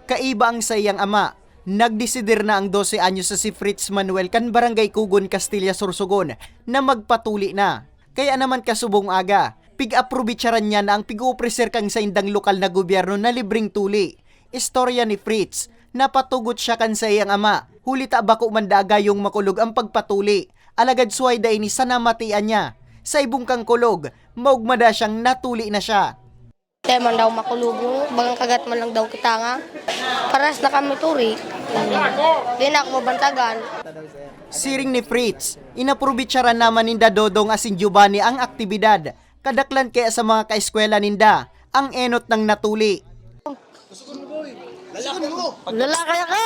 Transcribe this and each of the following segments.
Kaiba ang sayang ama. Nagdesider na ang 12 anyos sa si Fritz Manuel kan Barangay Kugon, Castilla, Sorsogon na magpatuli na. Kaya naman kasubong aga, pig-aprobitsaran niya na ang pig-upreser kang sa indang lokal na gobyerno na libreng tuli. Istorya ni Fritz, napatugot siya kan sayang ama. Hulita bako mandaga yung makulog ang pagpatuli. Alagad suway da ini sa namatian niya. Sa ibong kang kulog, maugmada siyang natuli na siya. Kaya man daw makulubo, bagang kagat man lang daw kita nga. Paras na kami turi. Di na ako mabantagan. Siring ni Fritz, inaprobitsaran naman ninda Dodong asin Giovanni ang aktibidad. Kadaklan kaya sa mga kaeskwela ninda, ang enot ng natuli. Lalaki ako!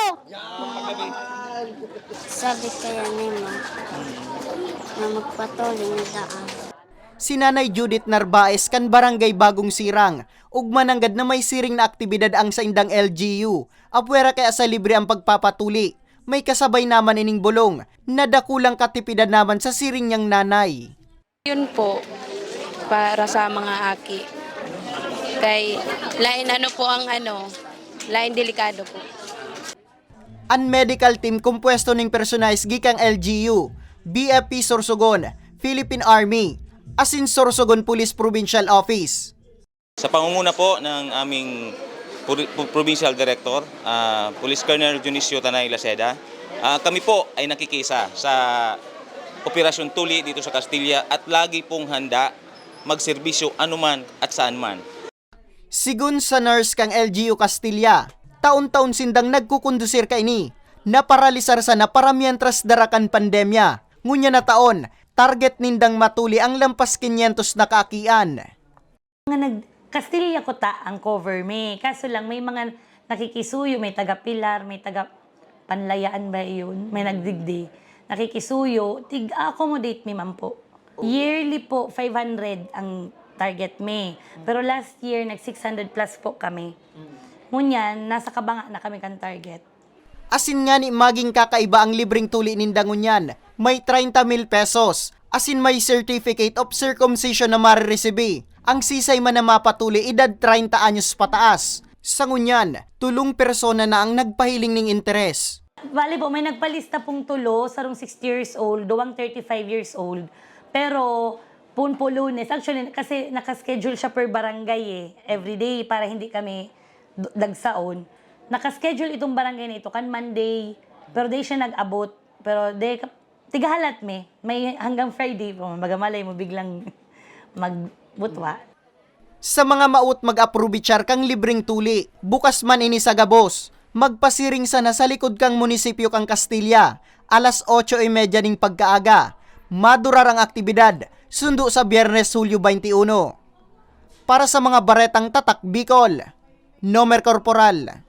Sabi kaya nimo na magpatuloy na daan. Si Nanay Judith Narvaez kan Barangay Bagong Sirang, ug mananggad na may siring na aktibidad ang sa indang LGU. Apwera kaya sa libre ang pagpapatuli. May kasabay naman ining bulong, nadakulang katipidad naman sa siring niyang nanay. Yun po, para sa mga aki. Kay, lain lain delikado po. Ang medical team kumpuesto ning personalis gikang LGU, BFP Sorsogon, Philippine Army, asin Sorsogon Police Provincial Office. Sa pangunguna po ng aming Provincial Director, Police Colonel Dionisio Tanay Laceda, kami po ay nakikisa sa Operasyon Tuli dito sa Castilla at lagi pong handa magserbisyo anuman at saan man. Sigun sa nurse kang LGU Castilla, taon-taon sindang nagkukondusir ka ini, naparalisar sa naparamientras darakan pandemya. Ngunya na taon, target nindang matuli ang lampas 500 na kaakian. Castilla ko ta ang cover me. Kaso lang may mga nakikisuyo, may taga-pilar, may taga-panlayaan ba yun? May nagdigdi. Nakikisuyo, tig-accommodate me man po. Yearly po, 500 ang target me. Pero last year, nag-600 plus po kami. Ngunyan, nasa kabanga na kami kan target. Asin nga ni maging kakaiba ang libreng tuli nindangunyan. May 30,000 pesos. Asin may certificate of circumcision na mariresibi. Ang sisay man na mapatuli edad 30 anyos pataas. Sa ngunyan, tulong persona na ang nagpahiling ning interes. Bali po, may nagpalista pong tulo, sarong 60 years old, duwang 35 years old. Pero, po Lunes, actually, kasi nakaschedule siya per barangay everyday para hindi kami dagsaon. Nakaschedule itong barangay na ito kan Monday, pero di siya nag-abot. Pero tigahalat may hanggang Friday po, magamalay mo biglang magbutwa. Sa mga maut mag-aprobitsyar kang libreng tuli, bukas man ini sa gabos. Magpasiring sana sa likod kang munisipyo kang Castilla, alas 8:30 ning pagkaaga. Madurar ang aktibidad, sundo sa Biyernes, Hulyo 21. Para sa mga baretang tatak Bicol, Nomer Corporal.